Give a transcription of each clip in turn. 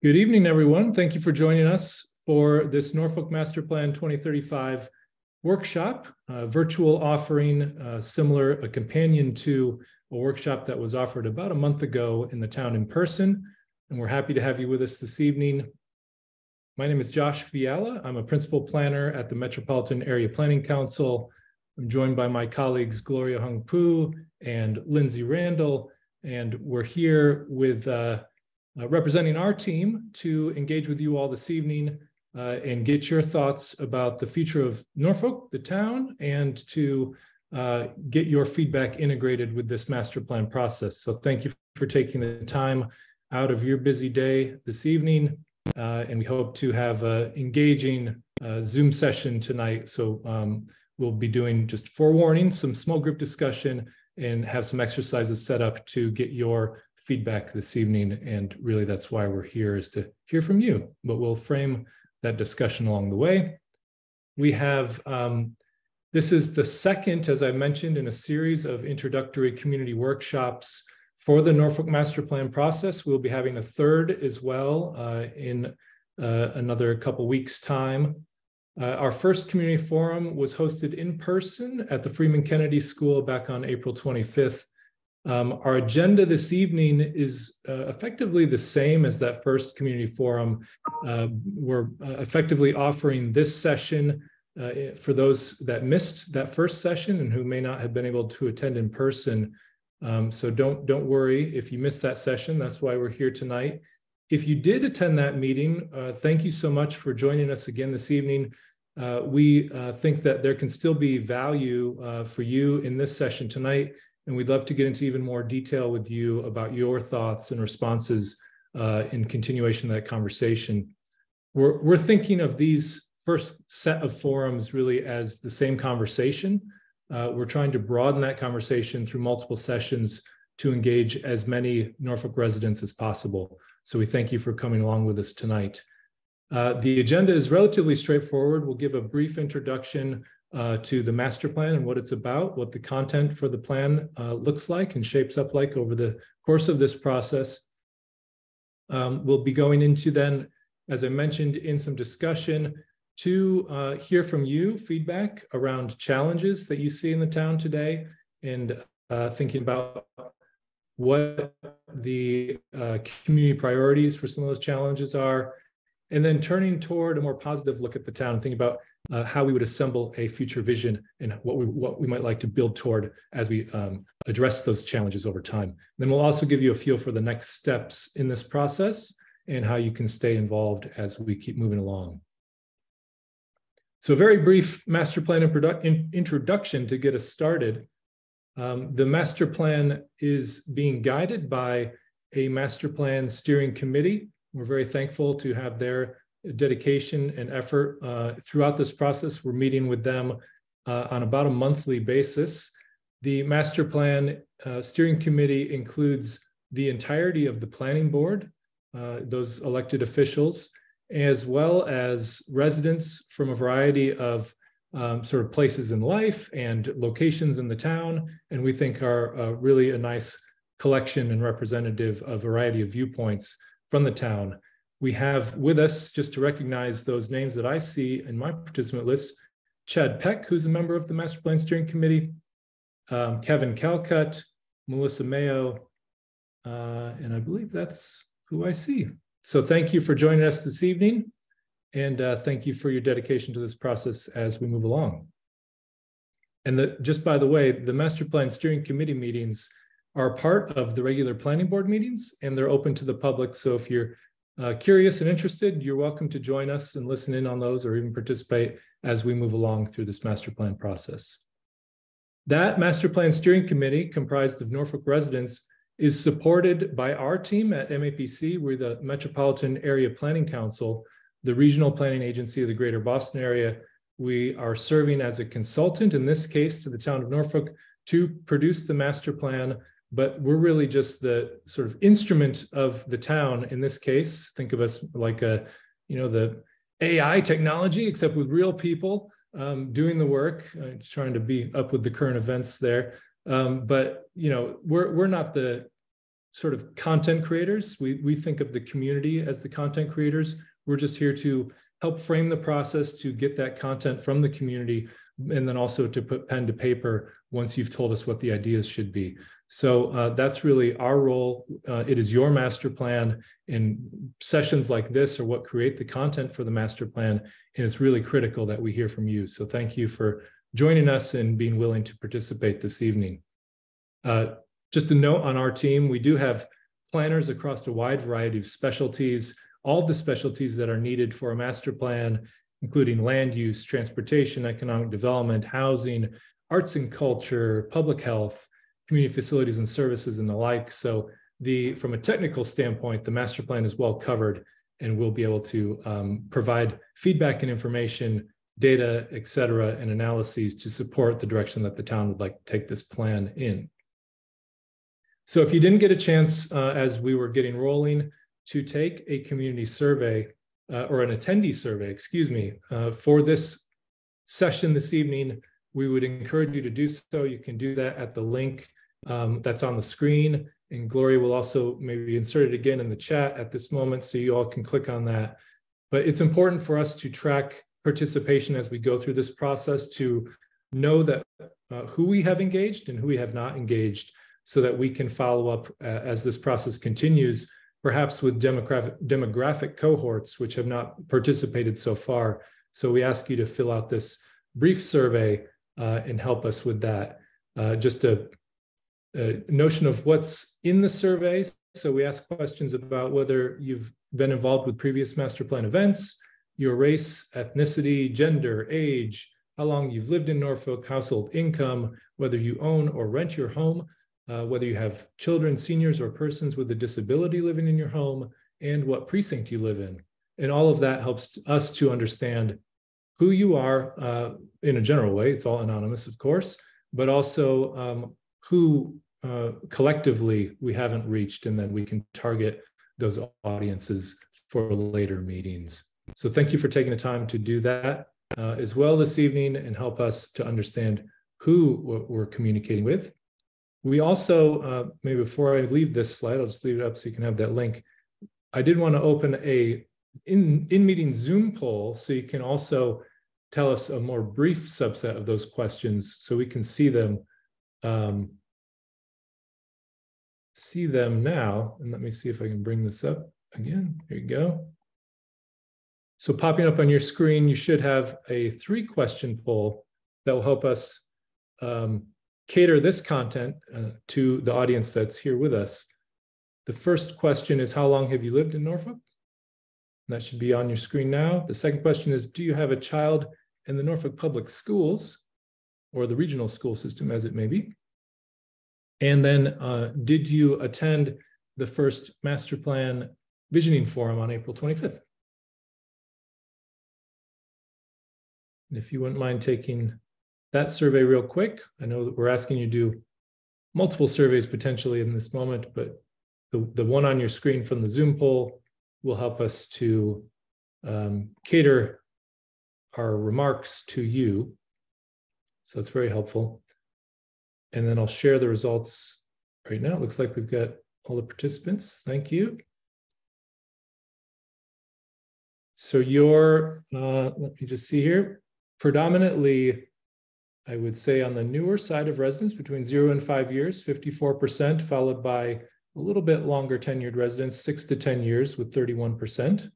Good evening, everyone. Thank you for joining us for this Norfolk Master Plan 2035 workshop, virtual offering, a companion to a workshop that was offered about a month ago in the town in person. And we're happy to have you with us this evening. My name is Josh Fiala. I'm a principal planner at the Metropolitan Area Planning Council. I'm joined by my colleagues Gloria Hung Pu and Lindsay Randall, and we're here with representing our team to engage with you all this evening and get your thoughts about the future of Norfolk, the town, and to get your feedback integrated with this master plan process. So thank you for taking the time out of your busy day this evening, and we hope to have an engaging Zoom session tonight. So we'll be doing, just forewarning, some small group discussion and have some exercises set up to get your feedback this evening. And really that's why we're here, is to hear from you, but we'll frame that discussion along the way. We have, this is the second, as I mentioned, in a series of introductory community workshops for the Norfolk Master Plan process. We'll be having a third as well in another couple weeks' time. Our first community forum was hosted in person at the Freeman Kennedy School back on April 25th. Our agenda this evening is effectively the same as that first community forum. We're effectively offering this session for those that missed that first session and who may not have been able to attend in person. So don't worry if you missed that session. That's why we're here tonight. If you did attend that meeting, thank you so much for joining us again this evening. We think that there can still be value for you in this session tonight. And we'd love to get into even more detail with you about your thoughts and responses in continuation of that conversation. We're thinking of these first set of forums really as the same conversation. We're trying to broaden that conversation through multiple sessions to engage as many Norfolk residents as possible. So we thank you for coming along with us tonight. The agenda is relatively straightforward. We'll give a brief introduction to the master plan and what it's about, what the content for the plan looks like and shapes up like over the course of this process. We'll be going into then, as I mentioned, in some discussion to hear from you, feedback around challenges that you see in the town today, and thinking about what the community priorities for some of those challenges are, and then turning toward a more positive look at the town, thinking about how we would assemble a future vision and what we might like to build toward as we address those challenges over time. Then we'll also give you a feel for the next steps in this process and how you can stay involved as we keep moving along. So a very brief master plan introduction to get us started. The master plan is being guided by a master plan steering committee. We're very thankful to have their dedication and effort throughout this process. We're meeting with them on about a monthly basis. The master plan steering committee includes the entirety of the planning board, those elected officials, as well as residents from a variety of sort of places in life and locations in the town, and we think are really a nice collection and representative of a variety of viewpoints from the town. We have with us, just to recognize those names that I see in my participant list, Chad Peck, who's a member of the Master Plan Steering Committee, Kevin Calcutt, Melissa Mayo, and I believe that's who I see. So thank you for joining us this evening, and thank you for your dedication to this process as we move along. And just by the way, the Master Plan Steering Committee meetings are part of the regular planning board meetings, and they're open to the public. So if you're curious and interested, you're welcome to join us and listen in on those, or even participate as we move along through this master plan process. That master plan steering committee, comprised of Norfolk residents, is supported by our team at MAPC. We're the Metropolitan Area Planning Council, the regional planning agency of the greater Boston area. We are serving as a consultant, in this case, to the town of Norfolk, to produce the master plan, but we're really just the sort of instrument of the town in this case. Think of us like the AI technology, except with real people doing the work, trying to be up with the current events there. But we're not the sort of content creators. We think of the community as the content creators. We're just here to help frame the process to get that content from the community, and then also to put pen to paper once you've told us what the ideas should be. So that's really our role. It is your master plan, and sessions like this are what create the content for the master plan, and it's really critical that we hear from you. So thank you for joining us and being willing to participate this evening. Just a note on our team, we do have planners across a wide variety of specialties, all of the specialties that are needed for a master plan, including land use, transportation, economic development, housing, arts and culture, public health, community facilities and services, and the like. So from a technical standpoint, the master plan is well covered, and we'll be able to provide feedback and information, data, et cetera, and analyses to support the direction that the town would like to take this plan in. So if you didn't get a chance as we were getting rolling to take a community survey or an attendee survey, excuse me, for this session this evening, we would encourage you to do so. You can do that at the link that's on the screen, and Gloria will also maybe insert it again in the chat at this moment so you all can click on that. But it's important for us to track participation as we go through this process, to know that who we have engaged and who we have not engaged, so that we can follow up as this process continues, perhaps with demographic cohorts which have not participated so far. So we ask you to fill out this brief survey and help us with that. Just a notion of what's in the survey. So we ask questions about whether you've been involved with previous master plan events, your race, ethnicity, gender, age, how long you've lived in Norfolk, household income, whether you own or rent your home, whether you have children, seniors, or persons with a disability living in your home, and what precinct you live in. And all of that helps us to understand who you are in a general way. It's all anonymous, of course, but also who collectively we haven't reached, and then we can target those audiences for later meetings. So thank you for taking the time to do that as well this evening, and help us to understand who we're communicating with. We also, maybe before I leave this slide, I'll just leave it up so you can have that link. I did want to open a in-meeting Zoom poll, so you can also tell us a more brief subset of those questions so we can see them now. And let me see if I can bring this up again. Here you go. So popping up on your screen, you should have a 3-question poll that will help us cater this content to the audience that's here with us. The first question is, how long have you lived in Norfolk? That should be on your screen now. The second question is, do you have a child in the Norfolk Public Schools or the regional school system, as it may be? And then, did you attend the first Master Plan Visioning Forum on April 25th? And if you wouldn't mind taking that survey real quick. I know that we're asking you to do multiple surveys potentially in this moment, but the one on your screen from the Zoom poll will help us to cater our remarks to you. So it's very helpful. And then I'll share the results right now. It looks like we've got all the participants. Thank you. So you're, let me just see here, predominantly, I would say on the newer side of residents, between 0 and 5 years, 54%, followed by a little bit longer tenured residents, 6 to 10 years with 31%.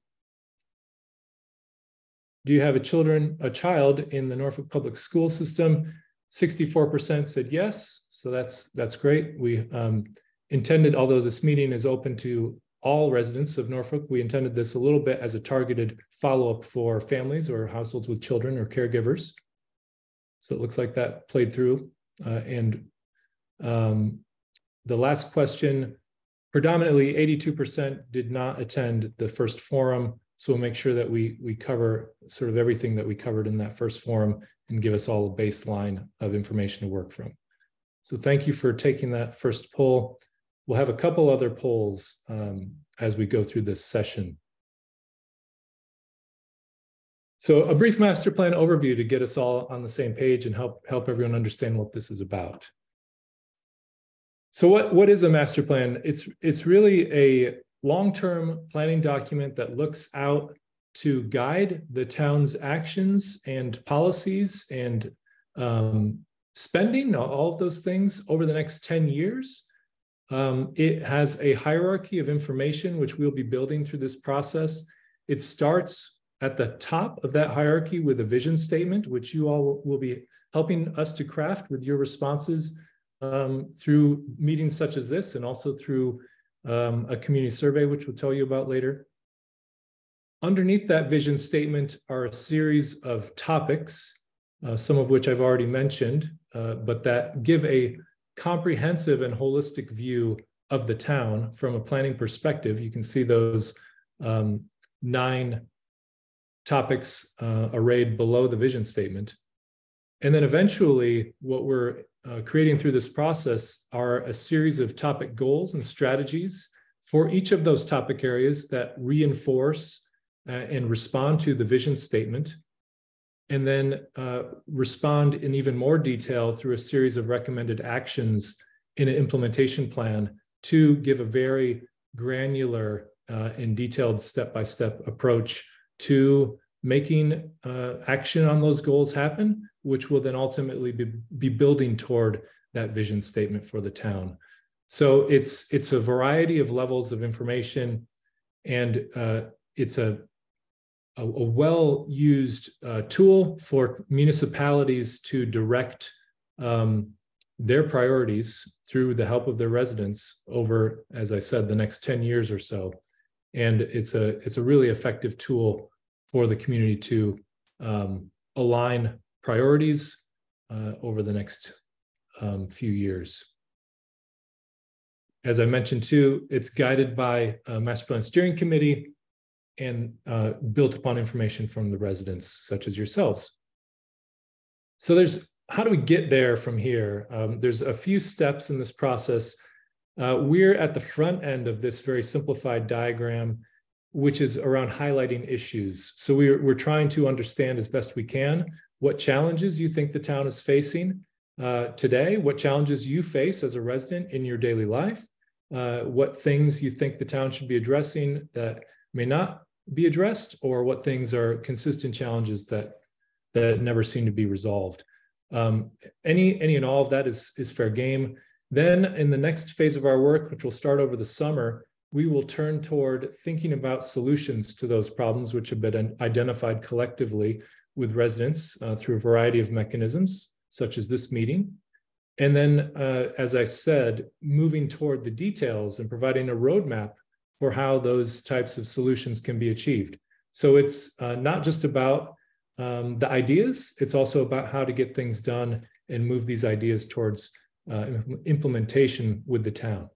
Do you have a child in the Norfolk Public School System? 64% said yes, so that's great. We intended, although this meeting is open to all residents of Norfolk, we intended this a little bit as a targeted follow-up for families or households with children or caregivers. So it looks like that played through. And the last question, predominantly 82% did not attend the first forum. So we'll make sure that we cover sort of everything that we covered in that first forum and give us all a baseline of information to work from. So thank you for taking that first poll. We'll have a couple other polls as we go through this session. So a brief master plan overview to get us all on the same page and help everyone understand what this is about. So what is a master plan? It's really a long-term planning document that looks out to guide the town's actions and policies and spending, all of those things over the next 10 years. It has a hierarchy of information, which we'll be building through this process. It starts at the top of that hierarchy with a vision statement, which you all will be helping us to craft with your responses through meetings such as this, and also through a community survey, which we'll tell you about later. Underneath that vision statement are a series of topics, some of which I've already mentioned, but that give a comprehensive and holistic view of the town from a planning perspective. You can see those 9 topics arrayed below the vision statement. And then eventually, what we're creating through this process are a series of topic goals and strategies for each of those topic areas that reinforce and respond to the vision statement, and then respond in even more detail through a series of recommended actions in an implementation plan to give a very granular and detailed step-by-step approach to making action on those goals happen, which will then ultimately be building toward that vision statement for the town. So it's a variety of levels of information, and it's a well-used tool for municipalities to direct their priorities through the help of their residents over, as I said, the next 10 years or so. And it's a really effective tool for the community to align priorities over the next few years. As I mentioned too, it's guided by a Master Plan Steering Committee and built upon information from the residents, such as yourselves. So how do we get there from here? There's a few steps in this process. We're at the front end of this very simplified diagram, which is around highlighting issues. So we're trying to understand as best we can what challenges you think the town is facing today, what challenges you face as a resident in your daily life, what things you think the town should be addressing that may not be addressed, or what things are consistent challenges that never seem to be resolved. Any and all of that is fair game. Then in the next phase of our work, which will start over the summer, we will turn toward thinking about solutions to those problems which have been identified collectively with residents through a variety of mechanisms, such as this meeting. And then, as I said, moving toward the details and providing a roadmap for how those types of solutions can be achieved. So it's not just about the ideas, it's also about how to get things done and move these ideas towards implementation with the town.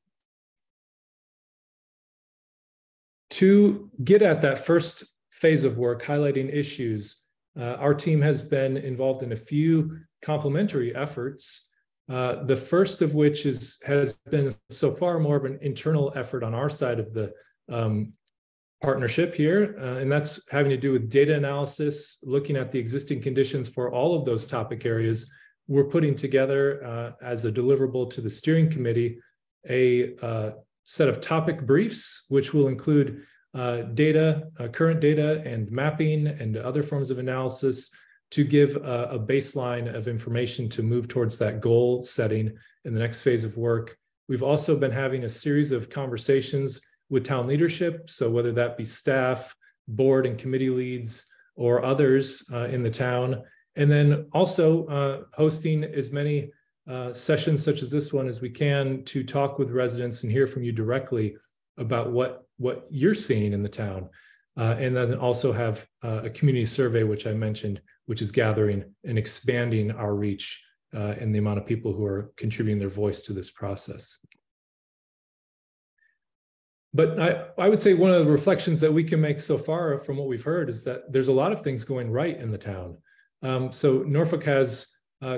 To get at that first phase of work, highlighting issues, our team has been involved in a few complementary efforts. The first of which has been so far more of an internal effort on our side of the partnership here, and that's having to do with data analysis, looking at the existing conditions for all of those topic areas. We're putting together as a deliverable to the steering committee a set of topic briefs, which will include data, current data and mapping and other forms of analysis to give a baseline of information to move towards that goal setting in the next phase of work. We've also been having a series of conversations with town leadership, so whether that be staff, board and committee leads, or others in the town, and then also hosting as many sessions such as this one as we can to talk with residents and hear from you directly about what you're seeing in the town. And then also have a community survey, which I mentioned, which is gathering and expanding our reach and the amount of people who are contributing their voice to this process. But I would say one of the reflections that we can make so far from what we've heard is that there's a lot of things going right in the town. So Norfolk has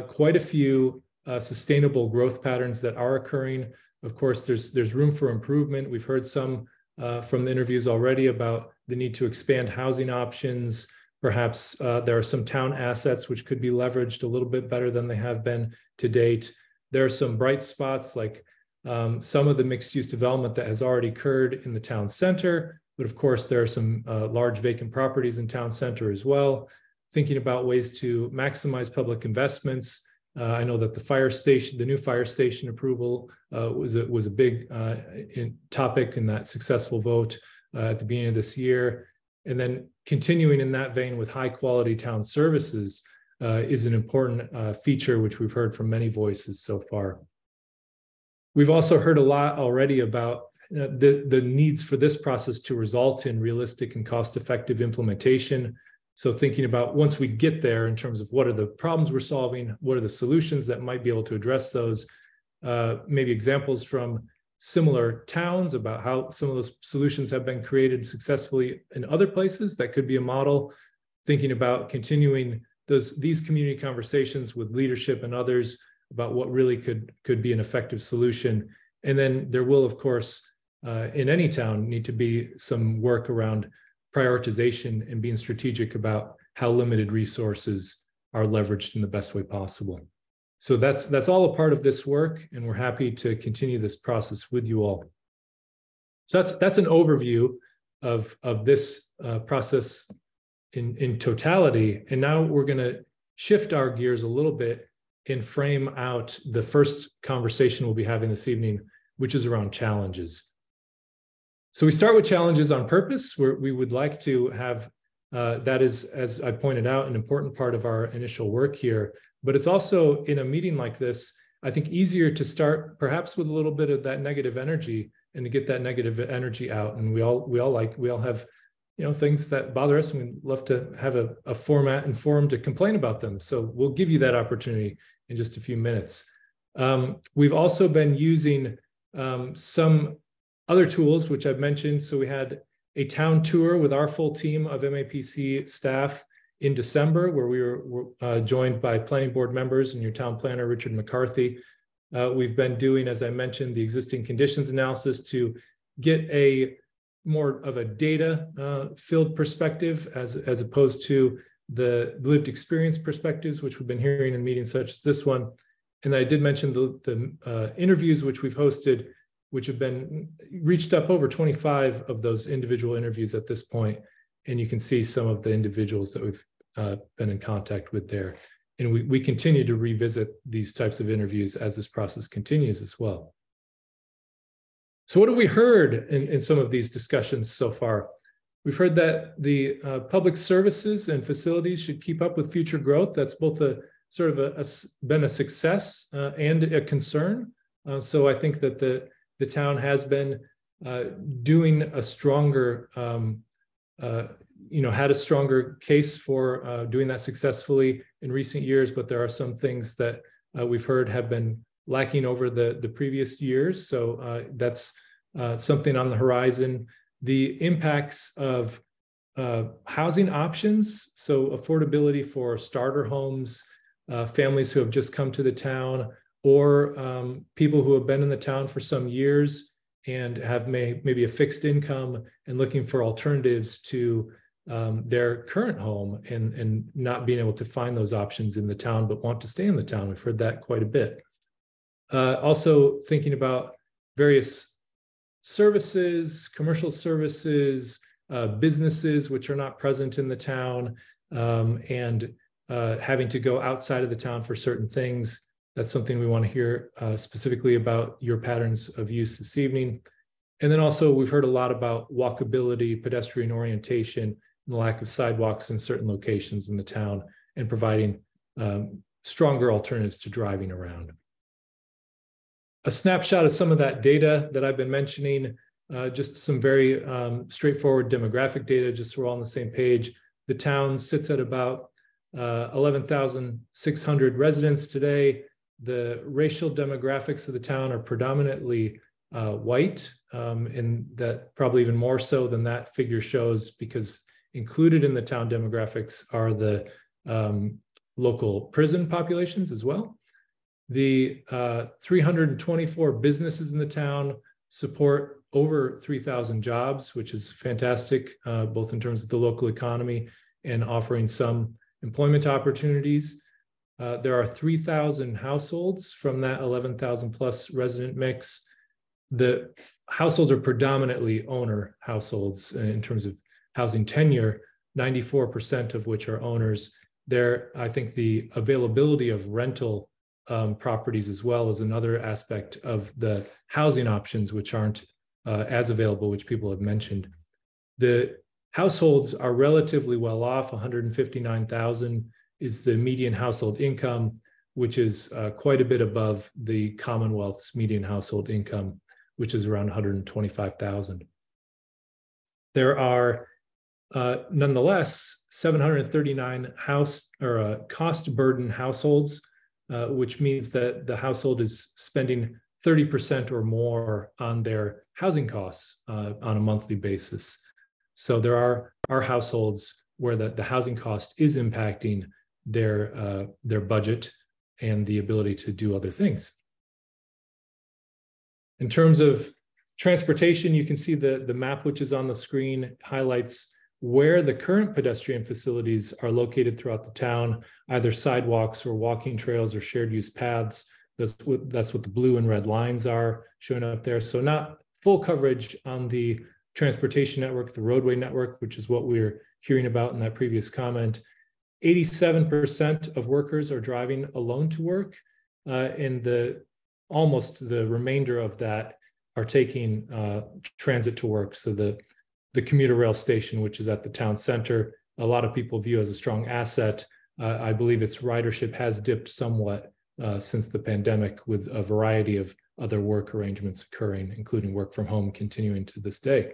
quite a few sustainable growth patterns that are occurring. Of course, there's room for improvement. We've heard some from the interviews already about the need to expand housing options. Perhaps there are some town assets which could be leveraged a little bit better than they have been to date. There are some bright spots like some of the mixed-use development that has already occurred in the town center, but of course there are some large vacant properties in town center as well. Thinking about ways to maximize public investments. I know that the new fire station approval was a big topic in that successful vote at the beginning of this year. And then continuing in that vein with high quality town services is an important feature, which we've heard from many voices so far. We've also heard a lot already about the needs for this process to result in realistic and cost-effective implementation. So thinking about once we get there in terms of what are the problems we're solving, what are the solutions that might be able to address those, maybe examples from similar towns about how some of those solutions have been created successfully in other places that could be a model, thinking about continuing these community conversations with leadership and others about what really could be an effective solution. And then there will, of course, in any town need to be some work around prioritization and being strategic about how limited resources are leveraged in the best way possible. So that's all a part of this work, and we're happy to continue this process with you all. So that's an overview of this process in totality. And now we're going to shift our gears a little bit and frame out the first conversation we'll be having this evening, which is around challenges. So we start with challenges on purpose, where we would like to have, that is, as I pointed out, an important part of our initial work here. But it's also, in a meeting like this, I think easier to start perhaps with a little bit of that negative energy and to get that negative energy out. And we all have, things that bother us, and we'd love to have a format and forum to complain about them. So we'll give you that opportunity in just a few minutes. We've also been using some other tools, which I've mentioned. So we had a town tour with our full team of MAPC staff in December, where we were joined by planning board members and your town planner, Richard McCarthy. We've been doing, as I mentioned, the existing conditions analysis to get a more of a data filled perspective as opposed to the lived experience perspectives, which we've been hearing in meetings such as this one. And I did mention the interviews which we've hosted, which have been reached up over 25 of those individual interviews at this point. And you can see some of the individuals that we've been in contact with there. And we continue to revisit these types of interviews as this process continues as well. So what have we heard in some of these discussions so far? We've heard that the public services and facilities should keep up with future growth. That's both been a success and a concern. So I think that the town has been doing a stronger, had a stronger case for doing that successfully in recent years, but there are some things that we've heard have been lacking over the previous years. So that's something on the horizon. The impacts of housing options, so affordability for starter homes, families who have just come to the town, or people who have been in the town for some years and have maybe a fixed income and looking for alternatives to their current home and not being able to find those options in the town, but want to stay in the town. We've heard that quite a bit. Also thinking about various services, commercial services, businesses which are not present in the town, and having to go outside of the town for certain things. That's something we want to hear specifically about your patterns of use this evening. And then also we've heard a lot about walkability, pedestrian orientation, and the lack of sidewalks in certain locations in the town, and providing stronger alternatives to driving around. A snapshot of some of that data that I've been mentioning, just some very straightforward demographic data, just so we're all on the same page. The town sits at about 11,600 residents today. The racial demographics of the town are predominantly white, and that probably even more so than that figure shows, because included in the town demographics are the local prison populations as well. The 324 businesses in the town support over 3,000 jobs, which is fantastic, both in terms of the local economy and offering some employment opportunities. There are 3,000 households from that 11,000 plus resident mix. The households are predominantly owner households in terms of housing tenure, 94% of which are owners. There, I think the availability of rental properties as well is another aspect of the housing options, which aren't as available, which people have mentioned. The households are relatively well off. 159,000 is the median household income, which is quite a bit above the Commonwealth's median household income, which is around 125,000. There are nonetheless 739 cost burden households, which means that the household is spending 30% or more on their housing costs on a monthly basis. So there are households where the housing cost is impacting their budget and the ability to do other things. In terms of transportation, you can see the map, which is on the screen, highlights where the current pedestrian facilities are located throughout the town, either sidewalks or walking trails or shared use paths. That's what the blue and red lines are showing up there. So not full coverage on the transportation network, the roadway network, which is what we're hearing about in that previous comment. 87% of workers are driving alone to work, and almost the remainder of that are taking transit to work. So the commuter rail station, which is at the town center, a lot of people view as a strong asset. I believe its ridership has dipped somewhat since the pandemic, with a variety of other work arrangements occurring, including work from home continuing to this day.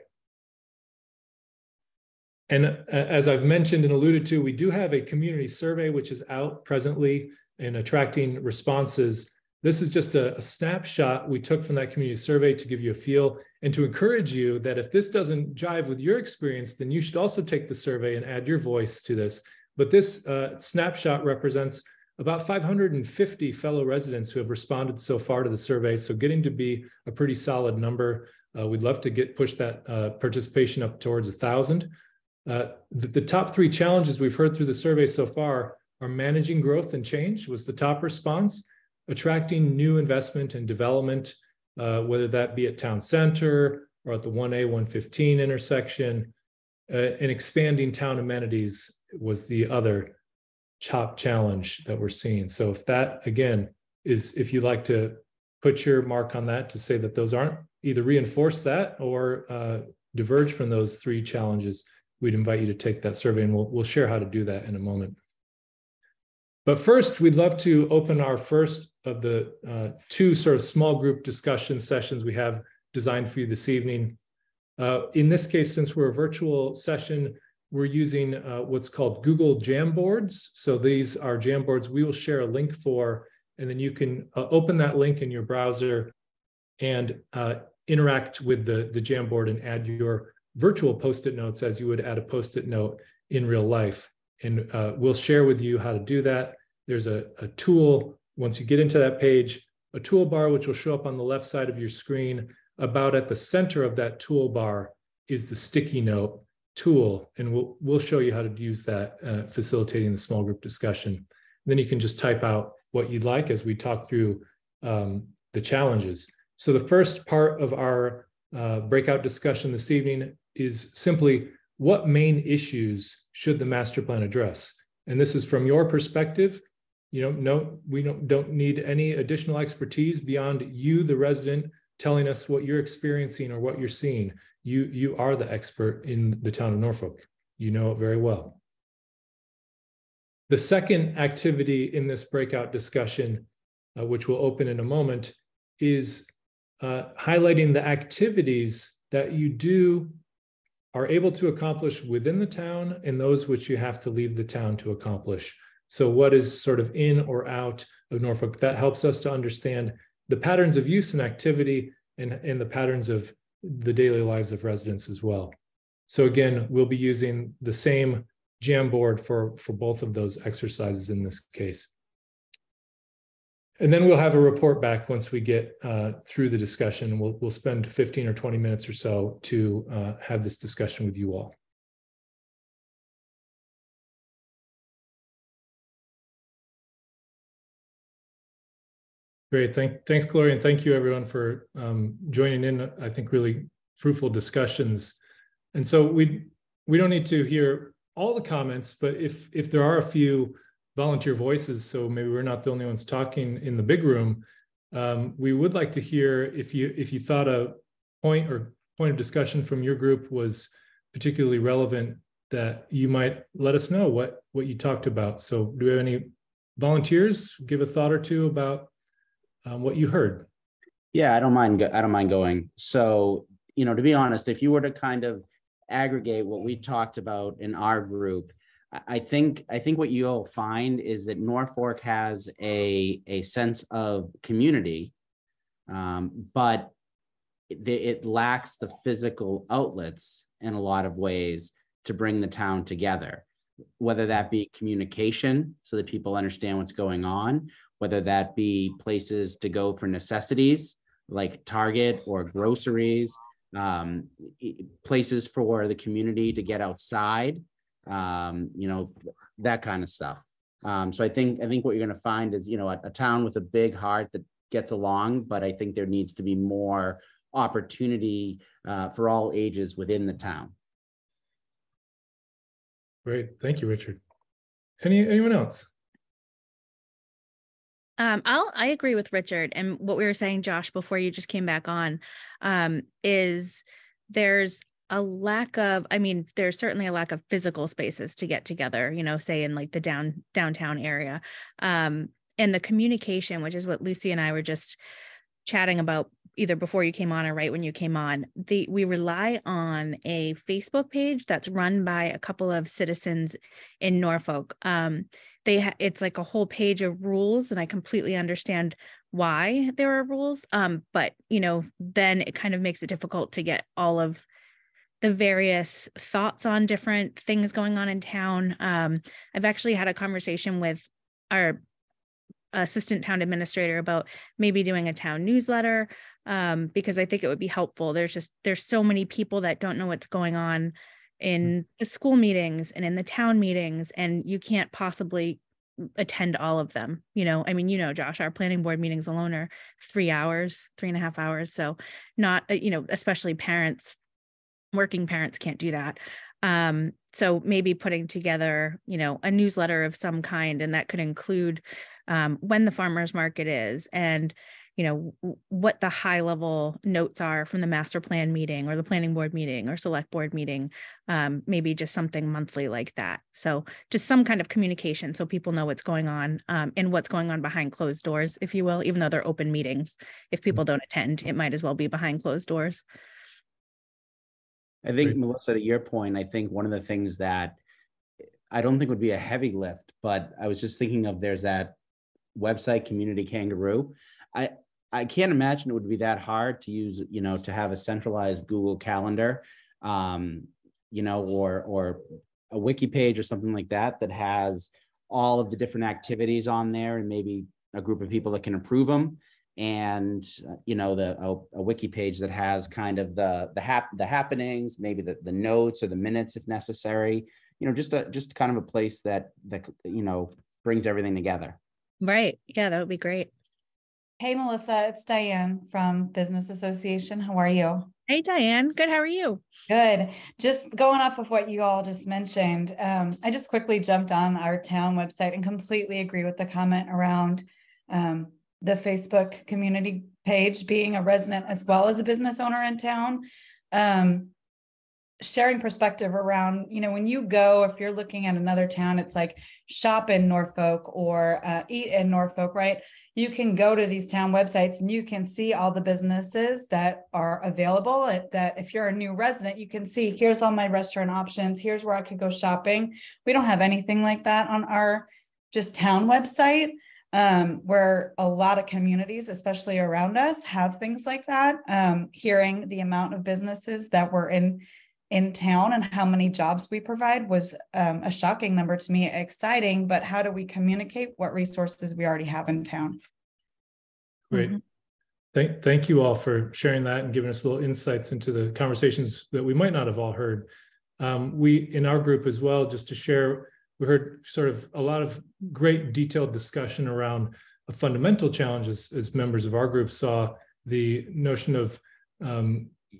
And as I've mentioned and alluded to, we do have a community survey, which is out presently and attracting responses. This is just a snapshot we took from that community survey to give you a feel and to encourage you that if this doesn't jive with your experience, then you should also take the survey and add your voice to this. But this snapshot represents about 550 fellow residents who have responded so far to the survey. So getting to be a pretty solid number. We'd love to push that participation up towards 1,000. The top three challenges we've heard through the survey so far are managing growth and change was the top response, attracting new investment and development, whether that be at town center or at the 1A, 115 intersection, and expanding town amenities was the other top challenge that we're seeing. So if that, again, if you'd like to put your mark on that to say that those aren't, either reinforce that or diverge from those three challenges, we'd invite you to take that survey, and we'll share how to do that in a moment. But first, we'd love to open our first of the two sort of small group discussion sessions we have designed for you this evening. In this case, since we're a virtual session, we're using what's called Google Jamboards. So these are Jamboards we will share a link for, and then you can open that link in your browser and interact with the Jamboard and add your virtual Post-it notes as you would add a Post-it note in real life. And we'll share with you how to do that. There's a tool, once you get into that page, a toolbar which will show up on the left side of your screen. About at the center of that toolbar is the sticky note tool, and we'll show you how to use that, facilitating the small group discussion. And then you can just type out what you'd like as we talk through the challenges. So the first part of our breakout discussion this evening is simply what main issues should the master plan address? And this is from your perspective. We don't need any additional expertise beyond you, the resident, telling us what you're experiencing or what you're seeing. You are the expert in the town of Norfolk. You know it very well. The second activity in this breakout discussion, which we'll open in a moment, is highlighting the activities that you are able to accomplish within the town and those which you have to leave the town to accomplish. So what is sort of in or out of Norfolk? That helps us to understand the patterns of use and activity and the patterns of the daily lives of residents as well. So again, we'll be using the same Jamboard for both of those exercises in this case. And then we'll have a report back once we get through the discussion. We'll spend 15 or 20 minutes or so to have this discussion with you all. Great. Thanks, Gloria. And thank you everyone for joining in. I think really fruitful discussions. And so we don't need to hear all the comments, but if there are a few volunteer voices, so maybe we're not the only ones talking in the big room, we would like to hear if you thought a point of discussion from your group was particularly relevant, that you might let us know what you talked about. So do we have any volunteers give a thought or two about what you heard? Yeah, I don't mind going. So, to be honest, if you were to kind of aggregate what we talked about in our group, I think what you'll find is that Norfolk has a sense of community, but it lacks the physical outlets in a lot of ways to bring the town together, whether that be communication so that people understand what's going on, whether that be places to go for necessities like Target or groceries, places for the community to get outside, that kind of stuff. So I think what you're going to find is, a town with a big heart that gets along, but I think there needs to be more opportunity for all ages within the town. Great. Thank you, Richard. Anyone else? I agree with Richard, and what we were saying, Josh, before you just came back on, is there's a lack of, there's certainly a lack of physical spaces to get together, say in like the downtown area. And the communication, which is what Lucy and I were just chatting about either before you came on or right when you came on, we rely on a Facebook page that's run by a couple of citizens in Norfolk. It's like a whole page of rules, and I completely understand why there are rules. But then it kind of makes it difficult to get all of the various thoughts on different things going on in town. I've actually had a conversation with our assistant town administrator about maybe doing a town newsletter, because I think it would be helpful. There's so many people that don't know what's going on in the school meetings and in the town meetings, and you can't possibly attend all of them. Josh, our planning board meetings alone are 3.5 hours. So not, especially working parents can't do that. So maybe putting together, a newsletter of some kind, and that could include when the farmers market is, and what the high level notes are from the master plan meeting or the planning board meeting or select board meeting, maybe just something monthly like that. So just some kind of communication so people know what's going on, and what's going on behind closed doors, if you will, even though they're open meetings. If people don't attend, it might as well be behind closed doors. I think, Melissa, to your point, I think one of the things that I don't think would be a heavy lift, but I was just thinking of, there's that website, Community Kangaroo. I can't imagine it would be that hard to use, to have a centralized Google Calendar, or a wiki page or something like that has all of the different activities on there, and maybe a group of people that can approve them. And a wiki page that has kind of the happenings, maybe the notes or the minutes if necessary. Just kind of a place that brings everything together. Right. Yeah, that would be great. Hey, Melissa, it's Diane from Business Association. How are you? Hey, Diane. Good. How are you? Good. Just going off of what you all just mentioned, I just quickly jumped on our town website and completely agree with the comment around the Facebook community page, being a resident as well as a business owner in town. Sharing perspective around, when you go, if you're looking at another town, it's like shop in Norfolk or eat in Norfolk, right? You can go to these town websites and you can see all the businesses that are available. That if you're a new resident, you can see, here's all my restaurant options. Here's where I could go shopping. We don't have anything like that on our just town website. Where a lot of communities, especially around us, have things like that. Hearing the amount of businesses that were in town and how many jobs we provide was a shocking number to me. Exciting, but how do we communicate what resources we already have in town? Great. Thank you all for sharing that and giving us little insights into the conversations that we might not have all heard. We, in our group as well, just to share, we heard sort of a lot of great detailed discussion around a fundamental challenge, as members of our group saw, the notion of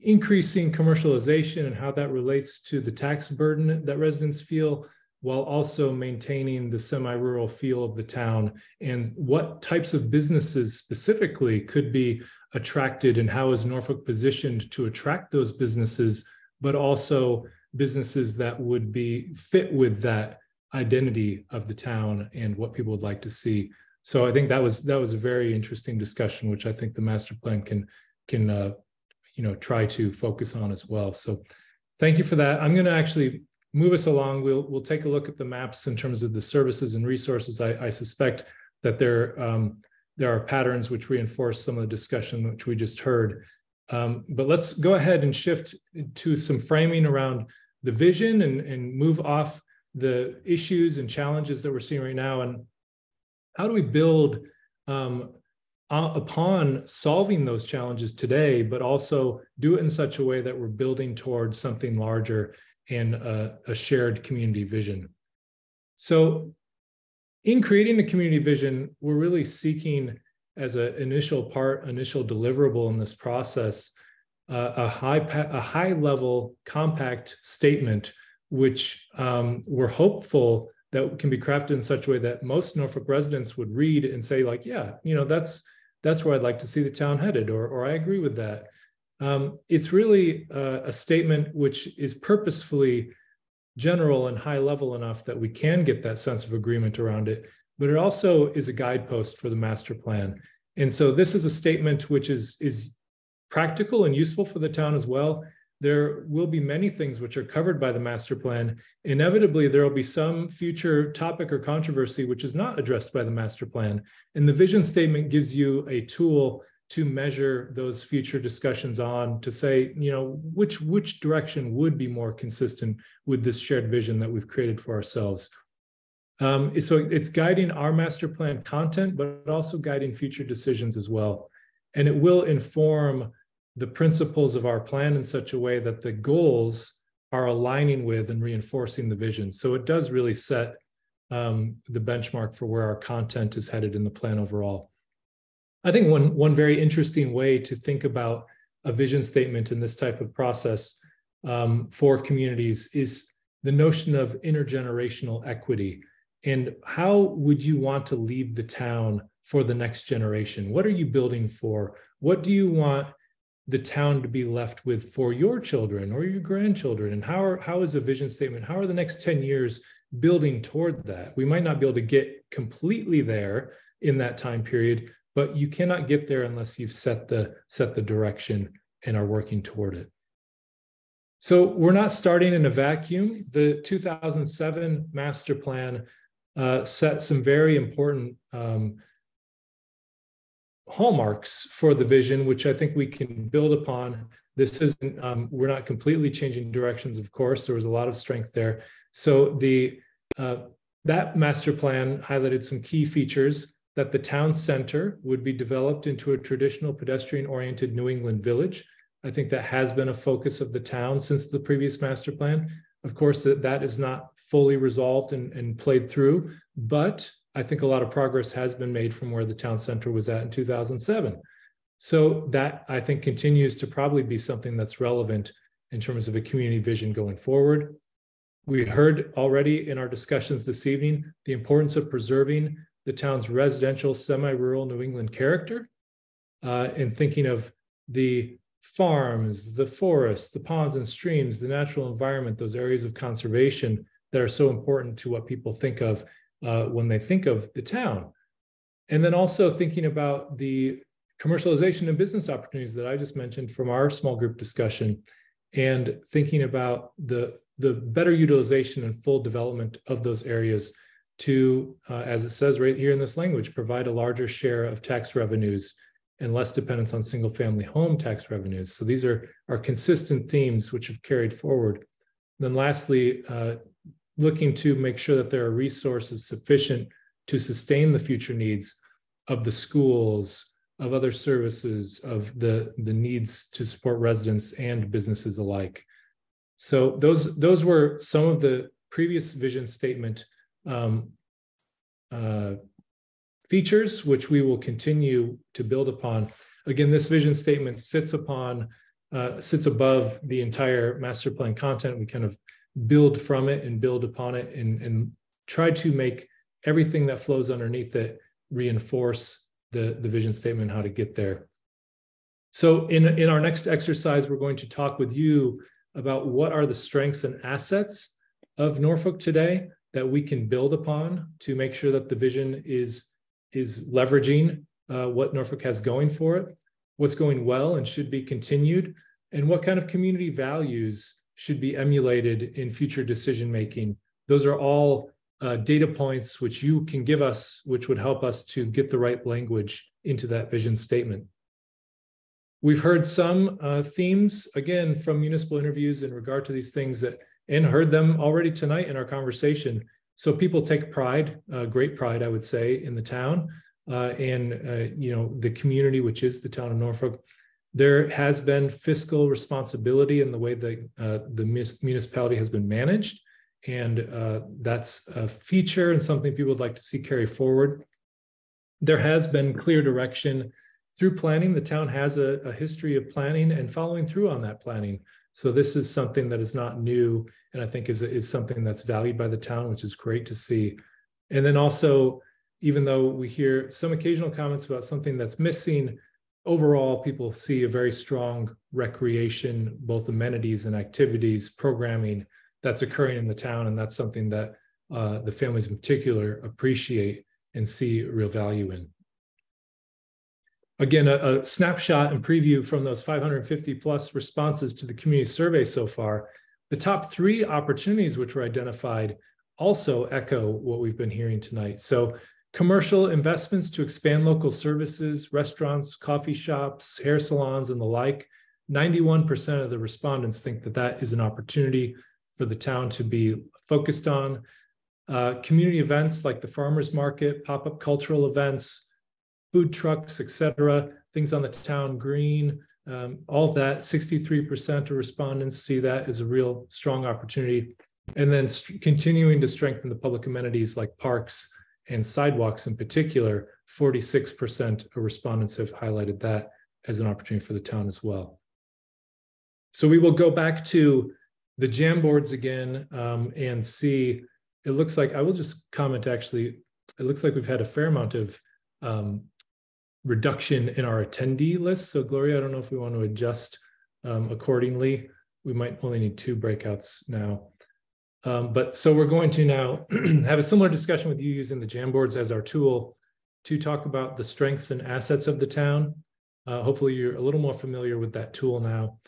increasing commercialization and how that relates to the tax burden that residents feel, while also maintaining the semi-rural feel of the town, and what types of businesses specifically could be attracted, and how is Norfolk positioned to attract those businesses, but also businesses that would be fit with that identity of the town and what people would like to see. So I think that was a very interesting discussion, which I think the master plan can try to focus on as well. So thank you for that. I'm going to actually move us along. We'll take a look at the maps in terms of the services and resources. I suspect that there are patterns which reinforce some of the discussion which we just heard. But let's go ahead and shift to some framing around the vision and move off the issues and challenges that we're seeing right now. And how do we build upon solving those challenges today, but also do it in such a way that we're building towards something larger and a shared community vision. So in creating a community vision, we're really seeking as an initial deliverable in this process, a high level compact statement, which we're hopeful that can be crafted in such a way that most Norfolk residents would read and say, like, yeah, that's where I'd like to see the town headed, or I agree with that. It's really a statement which is purposefully general and high level enough that we can get that sense of agreement around it, but it also is a guidepost for the master plan. And so this is a statement which is practical and useful for the town as well. There will be many things which are covered by the master plan. Inevitably, there will be some future topic or controversy which is not addressed by the master plan. And the vision statement gives you a tool to measure those future discussions on, to say, which direction would be more consistent with this shared vision that we've created for ourselves. So it's guiding our master plan content, but also guiding future decisions as well. And it will inform the principles of our plan in such a way that the goals are aligning with and reinforcing the vision. So it does really set the benchmark for where our content is headed in the plan overall. I think one very interesting way to think about a vision statement in this type of process for communities is the notion of intergenerational equity. And how would you want to leave the town for the next generation? What are you building for? What do you want the town to be left with for your children or your grandchildren? And how is a vision statement? How are the next 10 years building toward that? We might not be able to get completely there in that time period, but you cannot get there unless you've set the direction and are working toward it. So we're not starting in a vacuum. The 2007 master plan set some very important hallmarks for the vision, which I think we can build upon. This isn't, we're not completely changing directions, of course. There was a lot of strength there. So that master plan highlighted some key features: that the town center would be developed into a traditional pedestrian-oriented New England village. I think that has been a focus of the town since the previous master plan. Of course, that is not fully resolved and played through, but I think a lot of progress has been made from where the town center was at in 2007. So that, I think, continues to probably be something that's relevant in terms of a community vision going forward. We heard already in our discussions this evening the importance of preserving the town's residential, semi-rural New England character, and thinking of the farms, the forests, the ponds and streams, the natural environment, those areas of conservation that are so important to what people think of when they think of the town. And then also thinking about the commercialization and business opportunities that I just mentioned from our small group discussion, and thinking about the better utilization and full development of those areas to, as it says right here in this language, provide a larger share of tax revenues and less dependence on single family home tax revenues. So these are consistent themes which have carried forward. Then lastly, looking to make sure that there are resources sufficient to sustain the future needs of the schools, of other services, of the needs to support residents and businesses alike. So those were some of the previous vision statement features, which we will continue to build upon. Again, this vision statement sits above the entire master plan content. We kind of build from it and build upon it and try to make everything that flows underneath it reinforce the vision statement, how to get there. So in our next exercise, we're going to talk with you about what are the strengths and assets of Norfolk today that we can build upon to make sure that the vision is leveraging what Norfolk has going for it, what's going well and should be continued, and what kind of community values should be emulated in future decision-making. Those are all data points which you can give us, which would help us to get the right language into that vision statement. We've heard some themes, again, from municipal interviews in regard to these things and heard them already tonight in our conversation. So people take pride, great pride, I would say, in the town and the community, which is the town of Norfolk. There has been fiscal responsibility in the way that the municipality has been managed. And that's a feature and something people would like to see carry forward. There has been clear direction through planning. The town has a history of planning and following through on that planning. So this is something that is not new, and I think is something that's valued by the town, which is great to see. And then also, even though we hear some occasional comments about something that's missing, overall, people see a very strong recreation, both amenities and activities, programming that's occurring in the town, and that's something that the families in particular appreciate and see real value in. Again, a snapshot and preview from those 550 plus responses to the community survey so far. The top 3 opportunities which were identified also echo what we've been hearing tonight. So commercial investments to expand local services, restaurants, coffee shops, hair salons, and the like. 91% of the respondents think that that is an opportunity for the town to be focused on. Community events like the farmers market, pop-up cultural events, food trucks, etc., things on the town green, all of that, 63% of respondents see that as a real strong opportunity. And then continuing to strengthen the public amenities like parks and sidewalks in particular, 46% of respondents have highlighted that as an opportunity for the town as well. So we will go back to the Jamboards again and see, it looks like, I will just comment actually, it looks like we've had a fair amount of reduction in our attendee list. So Gloria, I don't know if we want to adjust accordingly. We might only need 2 breakouts now. But so we're going to now have a similar discussion with you using the Jamboards as our tool to talk about the strengths and assets of the town. Hopefully you're a little more familiar with that tool now.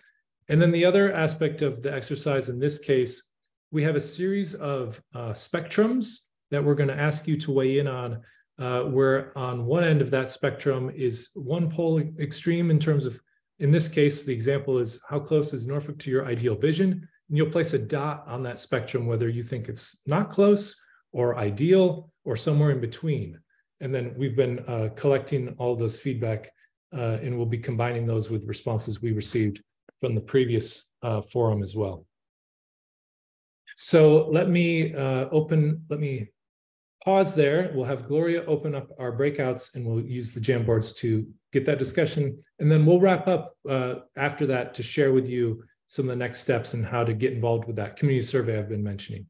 And then the other aspect of the exercise in this case, we have a series of spectrums that we're going to ask you to weigh in on, where on one end of that spectrum is one pole extreme in terms of, in this case, the example is how close is Norfolk to your ideal vision? And you'll place a dot on that spectrum, whether you think it's not close or ideal or somewhere in between. And then we've been collecting all those feedback and we'll be combining those with responses we received from the previous forum as well. So let me pause there. We'll have Gloria open up our breakouts and we'll use the Jamboards to get that discussion. And then we'll wrap up after that to share with you some of the next steps and how to get involved with that community survey I've been mentioning.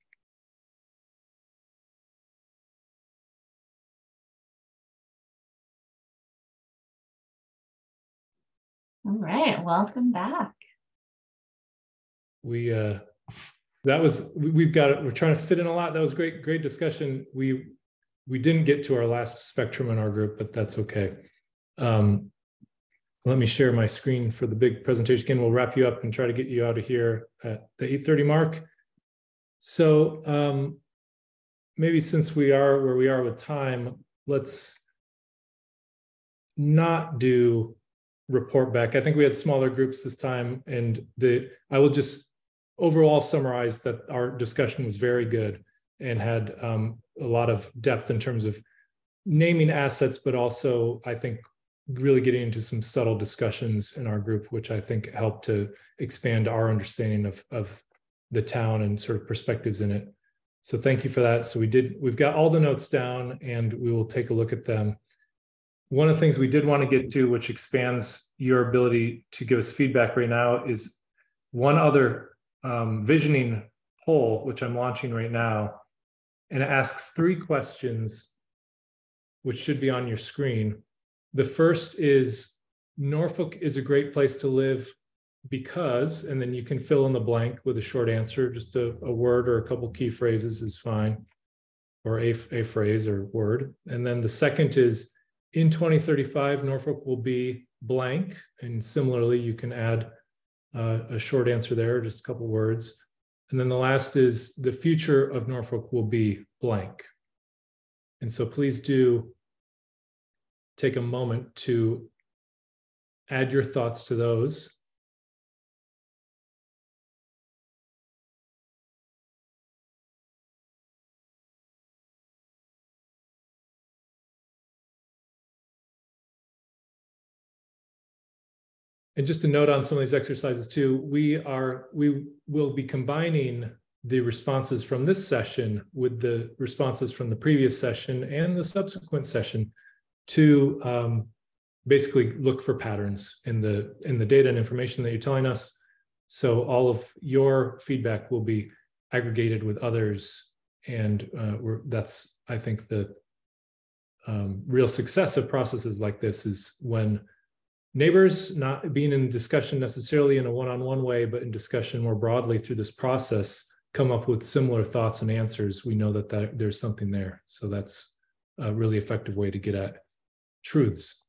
All right, welcome back. We're trying to fit in a lot. That was great discussion. We didn't get to our last spectrum in our group, but that's okay. Let me share my screen for the big presentation. Again, we'll wrap you up and try to get you out of here at the 8:30 mark. So maybe since we are where we are with time, let's not do report back. I think we had smaller groups this time, and I will just overall summarize that our discussion was very good and had a lot of depth in terms of naming assets, but also I think really getting into some subtle discussions in our group, which I think helped to expand our understanding of the town and sort of perspectives in it. So thank you for that. So we've got all the notes down and we will take a look at them. One of the things we did want to get to, which expands your ability to give us feedback right now, is one other visioning poll, which I'm launching right now. And it asks 3 questions, which should be on your screen. The first is, Norfolk is a great place to live because, and then you can fill in the blank with a short answer, just a word or a couple key phrases is fine, or a phrase or word. And then the second is, in 2035, Norfolk will be blank. And similarly, you can add a short answer there, just a couple words. And then the last is, the future of Norfolk will be blank. And so please do take a moment to add your thoughts to those. And just a note on some of these exercises too, we will be combining the responses from this session with the responses from the previous session and the subsequent session to basically look for patterns in the data and information that you're telling us. So all of your feedback will be aggregated with others, and that's, I think, the real success of processes like this is when neighbors, not being in discussion necessarily in a one-on-one way, but in discussion more broadly through this process, come up with similar thoughts and answers. We know that there's something there. So that's a really effective way to get at truths.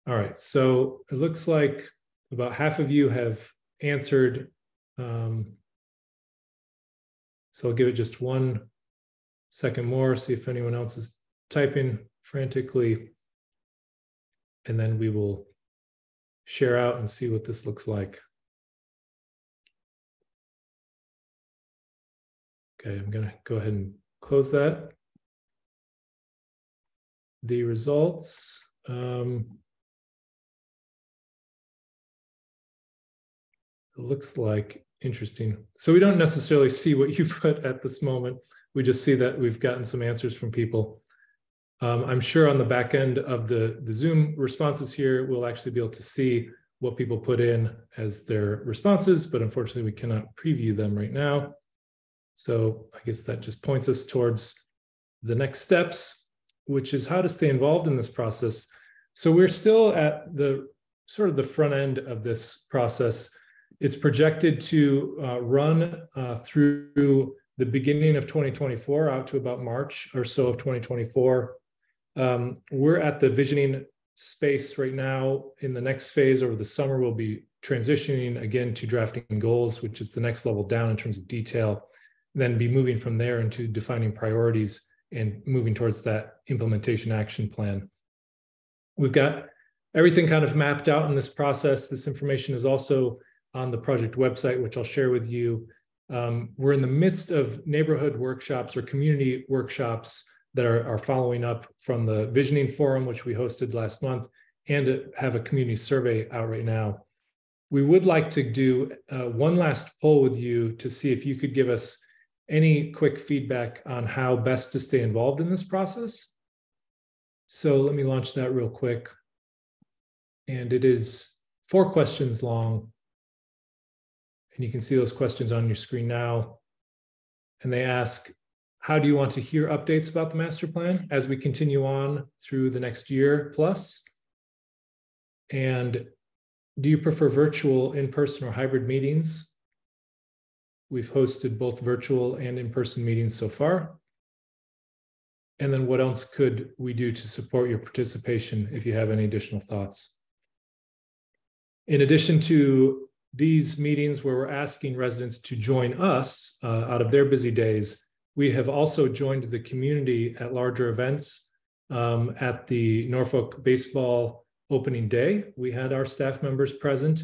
All right, so it looks like about half of you have answered. So I'll give it just 1 second more, see if anyone else is typing frantically. And then we will share out and see what this looks like. Okay, I'm going to go ahead and close that. The results. It looks like interesting. So we don't necessarily see what you put at this moment. We just see that we've gotten some answers from people. I'm sure on the back end of the Zoom responses here, we'll actually be able to see what people put in as their responses, but unfortunately we cannot preview them right now. So I guess that just points us towards the next steps, which is how to stay involved in this process. So we're still at the sort of the front end of this process. It's projected to run through the beginning of 2024 out to about March or so of 2024. We're at the visioning space right now. In the next phase over the summer, we'll be transitioning again to drafting goals, which is the next level down in terms of detail, then be moving from there into defining priorities and moving towards that implementation action plan. We've got everything kind of mapped out in this process. This information is also on the project website, which I'll share with you. We're in the midst of neighborhood workshops or community workshops that are following up from the Visioning Forum, which we hosted last month, and have a community survey out right now. We would like to do one last poll with you to see if you could give us any quick feedback on how best to stay involved in this process. So let me launch that real quick. And it is 4 questions long. And you can see those questions on your screen now. And they ask, how do you want to hear updates about the master plan as we continue on through the next year plus? And do you prefer virtual, in-person, or hybrid meetings? We've hosted both virtual and in-person meetings so far. And then what else could we do to support your participation if you have any additional thoughts? In addition to these meetings where we're asking residents to join us out of their busy days, we have also joined the community at larger events. At the Norfolk baseball opening day, we had our staff members present,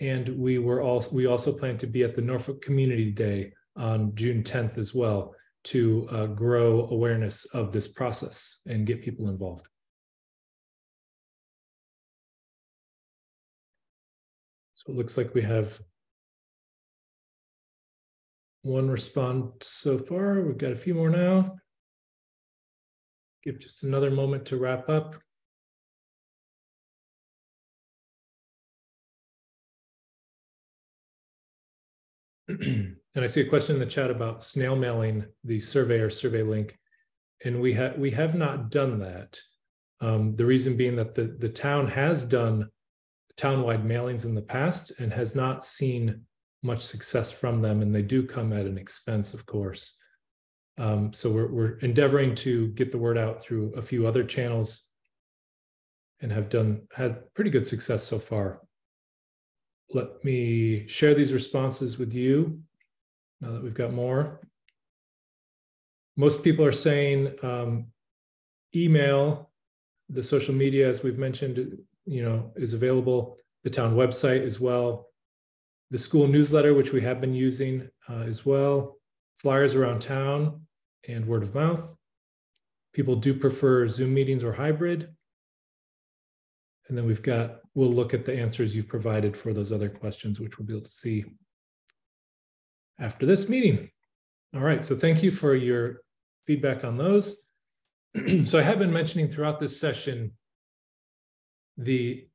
and we also plan to be at the Norfolk Community Day on June 10th as well to grow awareness of this process and get people involved. So it looks like we have one response so far. We've got a few more now. Give just another moment to wrap up. And I see a question in the chat about snail mailing the survey or survey link. And we have not done that. The reason being that the town has done townwide mailings in the past and has not seen much success from them, and they do come at an expense, of course. So we're endeavoring to get the word out through a few other channels and have had pretty good success so far. Let me share these responses with you now that we've got more. Most people are saying email, the social media, as we've mentioned, is available, the town website as well, the school newsletter, which we have been using as well, flyers around town, and word of mouth. People do prefer Zoom meetings or hybrid. And then we'll look at the answers you've provided for those other questions, which we'll be able to see after this meeting. All right, so thank you for your feedback on those. So I have been mentioning throughout this session and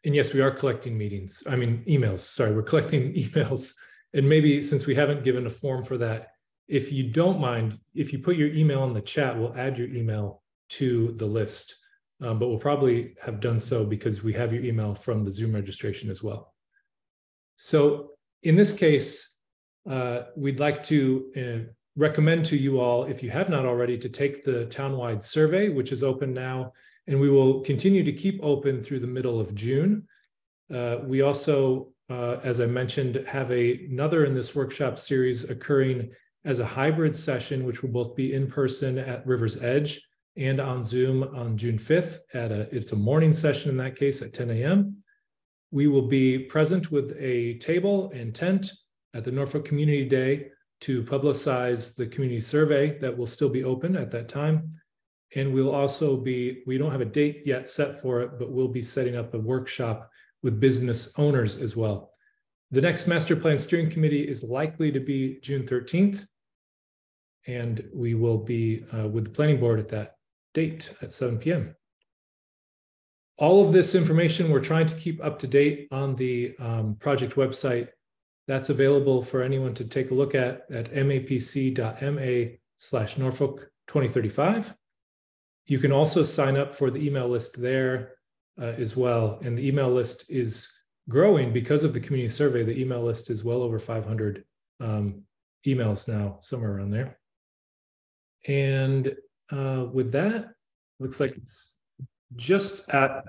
yes, we are collecting emails. Sorry, we're collecting emails. And maybe since we haven't given a form for that, if you don't mind, if you put your email in the chat, we'll add your email to the list. But we'll probably have done so because we have your email from the Zoom registration as well. So in this case, we'd like to recommend to you all, if you have not already, to take the townwide survey, which is open now, and we will continue to keep open through the middle of June. We also, as I mentioned, have another in this workshop series occurring as a hybrid session, which will both be in person at River's Edge and on Zoom on June 5th it's a morning session in that case at 10 a.m. We will be present with a table and tent at the Norfolk Community Day to publicize the community survey that will still be open at that time. And we'll also we don't have a date yet set for it, but we'll be setting up a workshop with business owners as well. The next Master Plan Steering Committee is likely to be June 13th. And we will be with the planning board at that date at 7 p.m. All of this information we're trying to keep up to date on the project website. That's available for anyone to take a look at mapc.ma/Norfolk 2035. You can also sign up for the email list there as well. And the email list is growing because of the community survey. The email list is well over 500 emails now, somewhere around there. And with that, looks like it's just past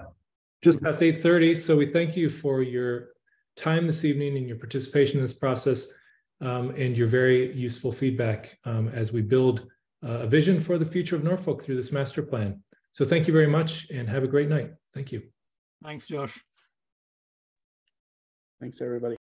8:30. So we thank you for your time this evening and your participation in this process and your very useful feedback as we build a vision for the future of Norfolk through this master plan. So thank you very much and have a great night. Thank you. Thanks, Josh. Thanks, everybody.